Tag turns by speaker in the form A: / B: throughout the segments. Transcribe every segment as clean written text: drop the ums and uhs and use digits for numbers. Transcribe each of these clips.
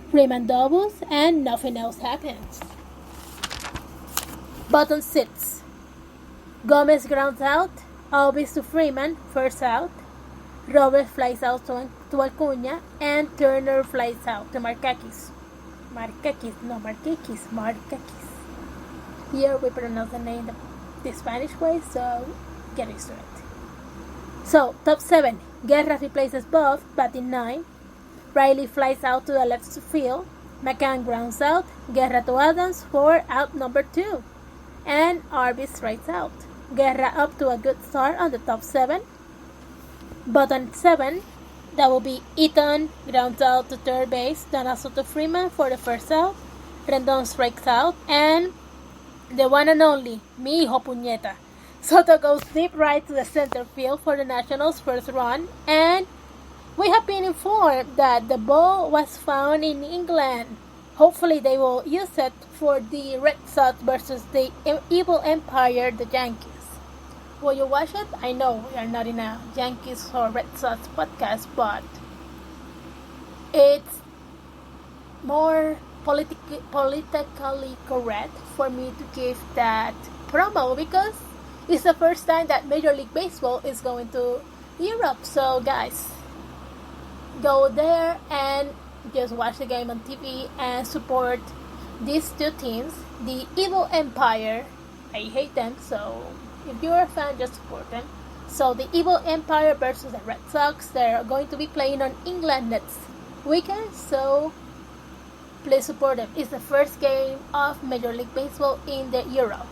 A: Freeman doubles and nothing else happens. Bottom 6. Gomez grounds out, Alvis to Freeman, first out. Robert flies out to Acuña, and Turner flies out to Markakis. Markakis. Here we pronounce the name the Spanish way, so get used to it. So, top 7. Guerra replaces Buff, batting 9. Riley flies out to the left field. McCann grounds out. Guerra to Adams for out number 2. And Arvis strikes out. Guerra up to a good start on the top 7. Bottom 7, that will be Eaton grounds out to third base. Donato to Freeman for the first out. Rendon strikes out. And the one and only, mi hijo puñeta, Soto goes deep right to the center field for the Nationals' first run. And we have been informed that the ball was found in England. Hopefully they will use it for the Red Sox versus the evil empire, the Yankees. Will you watch it? I know we are not in a Yankees or Red Sox podcast, but it's more politically correct for me to give that promo because it's the first time that Major League Baseball is going to Europe. So guys, go there and just watch the game on TV and support these two teams, the evil empire. I hate them, so if you're a fan, just support them. So the evil empire versus the Red Sox, they're going to be playing on England next weekend, so please support them. It's the first game of Major League Baseball in the Europe.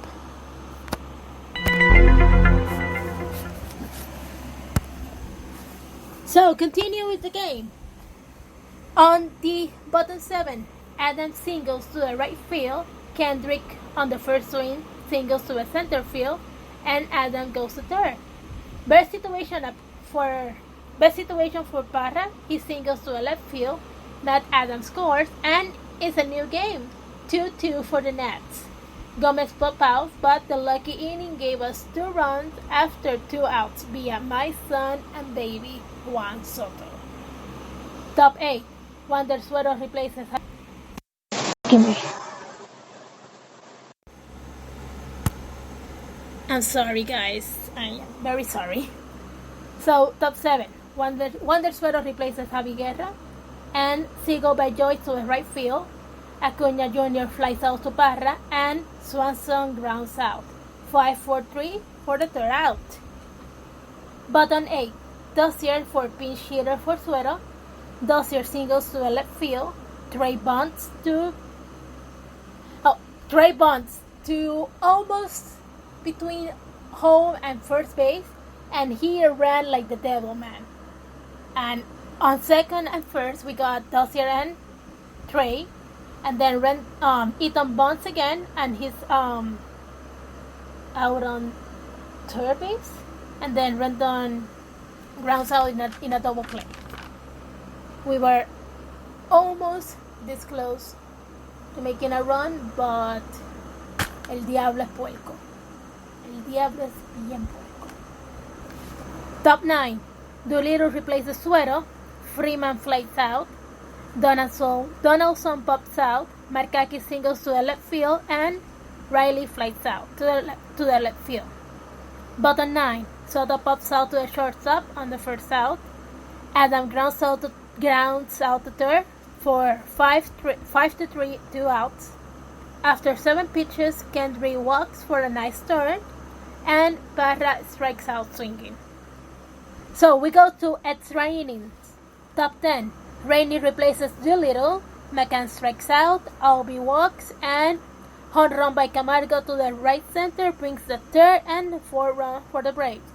A: So continue with the game. On the bottom 7, Adams singles to the right field. Kendrick on the first swing singles to the center field, and Adam goes to third. Best situation for Parra. He singles to the left field. Matt Adams scores, and it's a new game. 2-2 for the Nats. Gomez popped out, but the lucky inning gave us 2 runs after 2 outs via my son and baby Juan Soto. Top 8. Wander Suero replaces. I'm sorry, guys. I am very sorry. So, top 7. Wander Suero replaces Javi Guerra. And Seagull by Joyce to the right field. Acuña Jr. flies out to Parra. And Swanson grounds out. 5-4-3 for the third out. Bottom 8. Dozier for pinch hitter for Suero. Dozier singles to the left field. Trey Bonds to almost between home and first base, and he ran like the devil, man. And on second and first we got Dozier and Trey, and then Eaton Bonds again, and he's out on third base, and then Rendon grounds out in a double play. We were almost this close to making a run, but el diablo es puerco. El diablo es bien puerco. Top 9. Doolittle replaces Suero. Freeman flies out. Donaldson pops out. Markakis singles to the left field, and Riley flies out to the left field. Bottom 9. Soto pops out to the shortstop on the first out. Adam grounds out to third for 5-3, 2 outs. After 7 pitches, Kendrick walks for a nice turn, and Parra strikes out swinging. So we go to extra innings. Top 10. Rainey replaces Doolittle. McCann strikes out. Albi walks, and home run by Camargo to the right center brings the third and the fourth run for the Braves.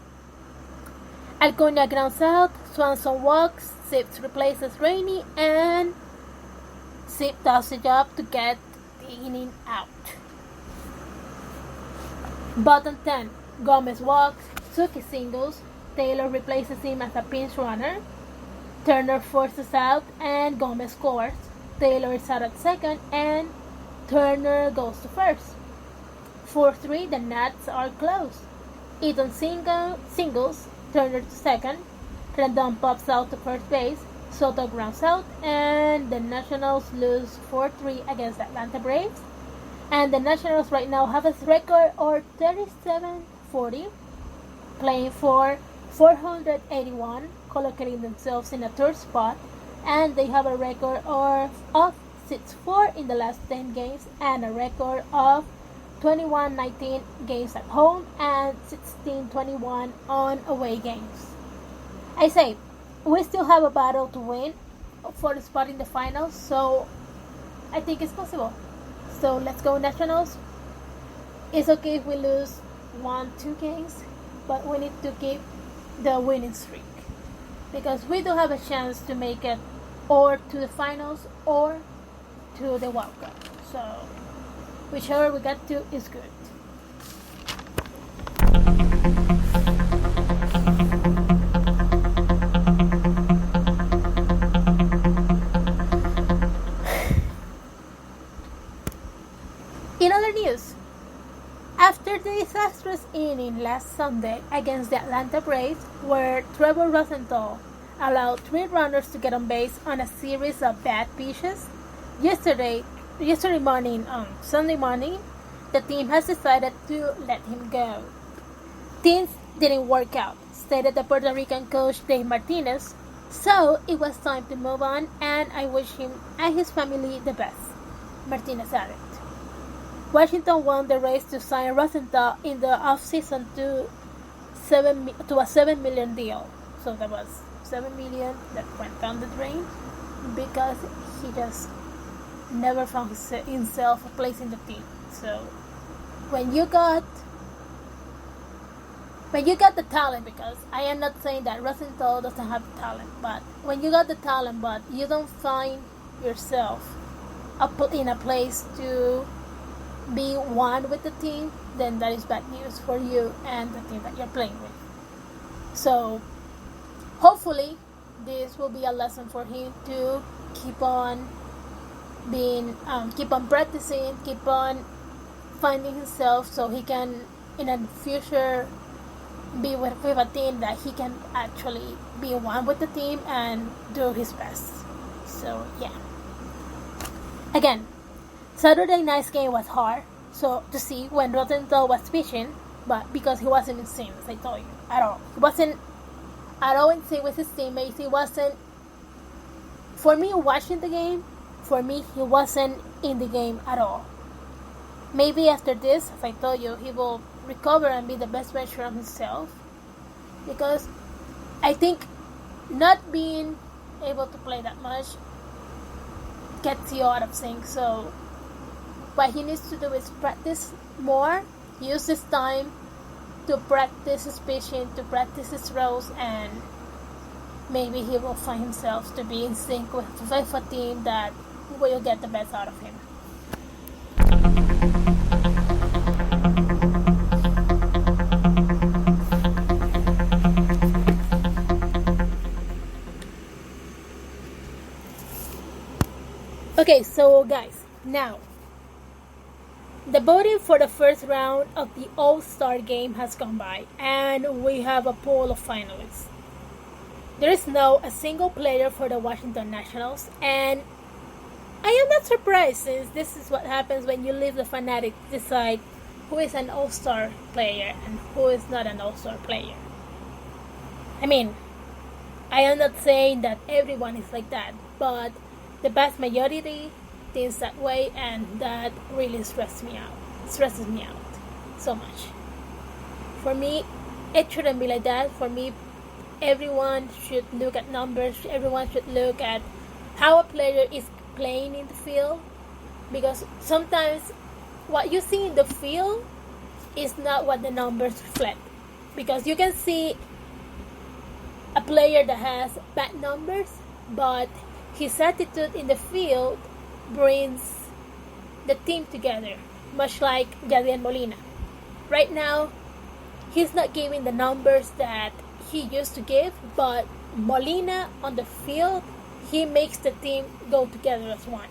A: Acuña grounds out. Swanson walks. Sips replaces Rainey, and Sip does the job to get the inning out. Bottom 10. Gomez walks. Suki singles. Taylor replaces him as a pinch runner. Turner forces out, and Gomez scores. Taylor is out at second, and Turner goes to first. 4-3, the Nats are close. Eaton singles. Turner to second. Rendon pops out to first base. Soto grounds out, and the Nationals lose 4-3 against the Atlanta Braves. And the Nationals right now have a record of 37-40, playing for 481, collocating themselves in a third spot, and they have a record of 6-4 in the last 10 games and a record of 21-19 games at home and 16-21 on away games. I say, we still have a battle to win for the spot in the finals, so I think it's possible. So let's go Nationals. It's okay if we lose 1-2 games, but we need to keep the winning streak, because we do have a chance to make it or to the finals or to the wild card. So whichever we get to is good. In other news, after the disastrous inning last Sunday against the Atlanta Braves, where Trevor Rosenthal allowed 3 runners to get on base on a series of bad pitches, yesterday morning, Sunday morning, the team has decided to let him go. Things didn't work out, stated the Puerto Rican coach Dave Martinez, so it was time to move on, and I wish him and his family the best, Martinez added. Washington won the race to sign Rosenthal in the offseason to a $7 million deal. So that was $7 million that went down the drain because he just never found himself a place in the team. So when you got the talent, because I am not saying that Rosenthal doesn't have the talent, but when you got the talent but you don't find yourself in a place to be one with the team, then that is bad news for you and the team that you're playing with. So hopefully this will be a lesson for him to keep on practicing, keep on finding himself, so he can in the future be with a team that he can actually be one with the team and do his best. So yeah. Again, Saturday night's game was hard to see when Rosenthal was pitching, but because he wasn't in sync, as I told you, at all. He wasn't at all in sync with his teammates. He wasn't, for me watching the game, he wasn't in the game at all. Maybe after this, as I told you, he will recover and be the best version of himself, because I think not being able to play that much gets you out of sync. So what he needs to do is practice more, use this time to practice his pitching, to practice his throws, and maybe he will find himself to be in sync with a team that will get the best out of him. Okay, so guys, now the voting for the first round of the All-Star game has gone by, and we have a pool of finalists. There is now a single player for the Washington Nationals, and I am not surprised, since this is what happens when you leave the fanatics decide who is an All-Star player and who is not an All-Star player. I mean, I am not saying that everyone is like that, but the vast majority thinks that way, and that really stresses me out so much. For me, it shouldn't be like that. For me, everyone should look at numbers. Everyone should look at how a player is playing in the field, because sometimes what you see in the field is not what the numbers reflect, because you can see a player that has bad numbers, but his attitude in the field brings the team together, much like Yadier Molina. Right now, he's not giving the numbers that he used to give, but Molina on the field, he makes the team go together as one.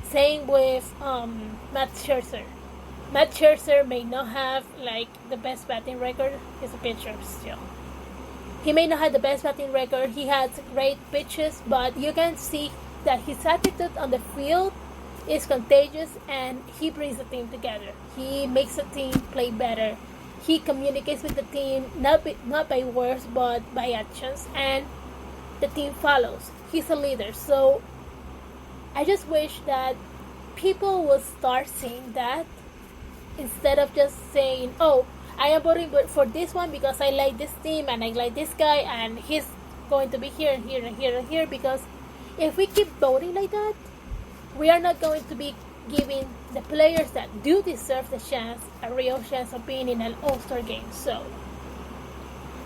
A: Same with Matt Scherzer. Matt Scherzer may not have like the best batting record. He's a pitcher still. He may not have the best batting record. He has great pitches, but you can see that his attitude on the field is contagious, and he brings the team together. He makes the team play better. He communicates with the team not by words but by actions, and the team follows. He's a leader. So I just wish that people will start seeing that instead of just saying, "Oh, I am voting for this one because I like this team and I like this guy and he's going to be here and here and here and here." Because if we keep voting like that, we are not going to be giving the players that do deserve the chance a real chance of being in an All-Star game. So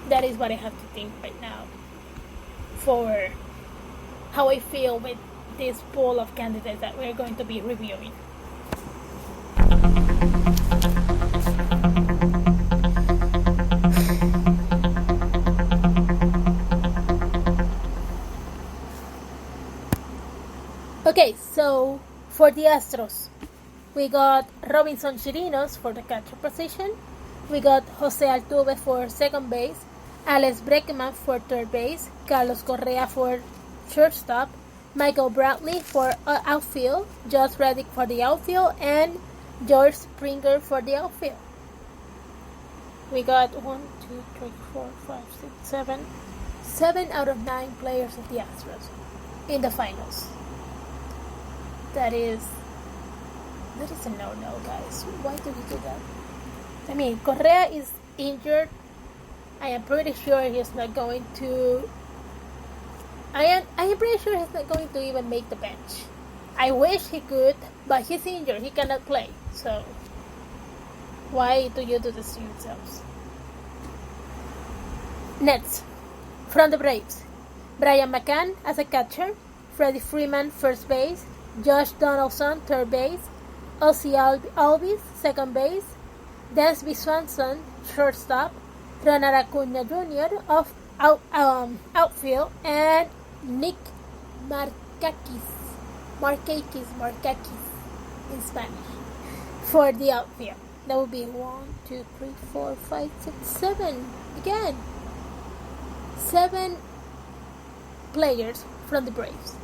A: that is what I have to think right now for how I feel with this pool of candidates that we're going to be reviewing. Okay, so for the Astros, we got Robinson Chirinos for the catcher position. We got Jose Altuve for second base, Alex Bregman for third base, Carlos Correa for shortstop, Michael Bradley for outfield, Josh Reddick for the outfield, and George Springer for the outfield. We got 7 out of 9 players of the Astros in the finals. That is a no-no, guys. Why do we do that? I mean, Correa is injured. I am pretty sure he's not going to. I am pretty sure he's not going to even make the bench. I wish he could, but he's injured. He cannot play. So why do you do this to yourselves? Nets, from the Braves, Brian McCann as a catcher, Freddie Freeman first base, Josh Donaldson third base, Ozzie Albies second base, Dansby Swanson shortstop, Ronald Acuna Jr. of outfield, and Nick Markakis in Spanish for the outfield. That would be 1, 2, 3, 4, 5, 6, 7. Again, 7 players from the Braves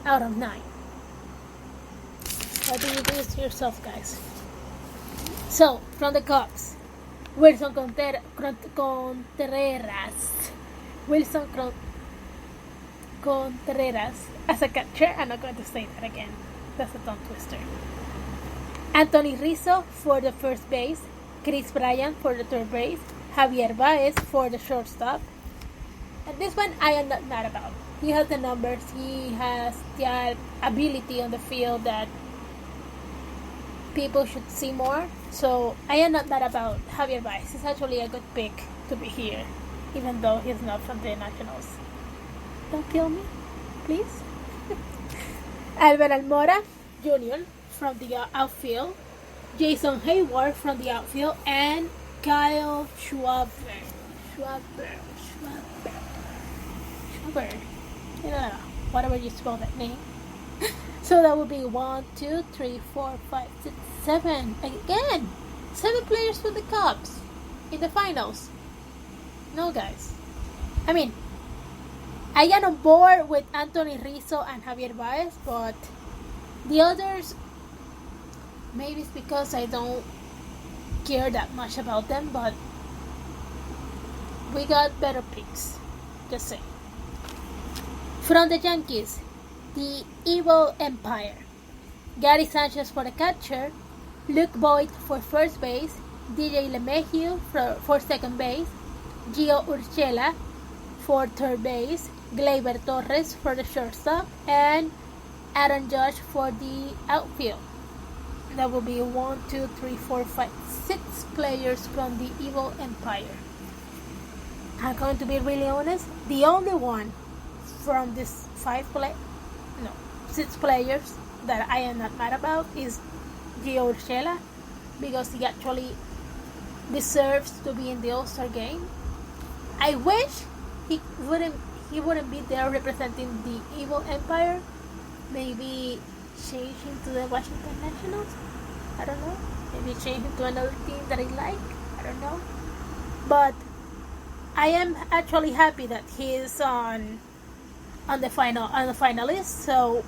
A: out of 9. Why do you do this to yourself, guys? So, from the Cubs, Wilson Contreras as a catcher. I'm not going to say that again. That's a tongue twister. Anthony Rizzo for the first base, Chris Bryant for the third base, Javier Baez for the shortstop. And this one I am not mad about. He has the numbers. He has the ability on the field that people should see more. So I am not mad about Javier Baez. He's actually a good pick to be here, even though he's not from the Nationals. Don't kill me, please. Albert Almora Jr. from the outfield, Jason Hayward from the outfield, and Kyle Schwarber. Whatever you spell that name. So that would be 1, 2, 3, 4, 5, 6, 7. Again, 7 players for the Cubs in the finals. No, guys. I mean, I am on board with Anthony Rizzo and Javier Baez, but the others, maybe it's because I don't care that much about them, but we got better picks. Just saying. From the Yankees, the Evil Empire. Gary Sanchez for the catcher, Luke Boyd for first base, DJ LeMahieu for second base, Gio Urshela for third base, Gleyber Torres for the shortstop, and Aaron Judge for the outfield. That will be 1, 2, 3, 4, 5, 6 players from the Evil Empire. I'm going to be really honest. The only one from this 6 players that I am not mad about is Gio Urshela, because he actually deserves to be in the All-Star game. I wish he wouldn't be there representing the Evil Empire. Maybe change him to the Washington Nationals. I don't know. Maybe change him to another team that I like. I don't know. But I am actually happy that he's on the finalist. So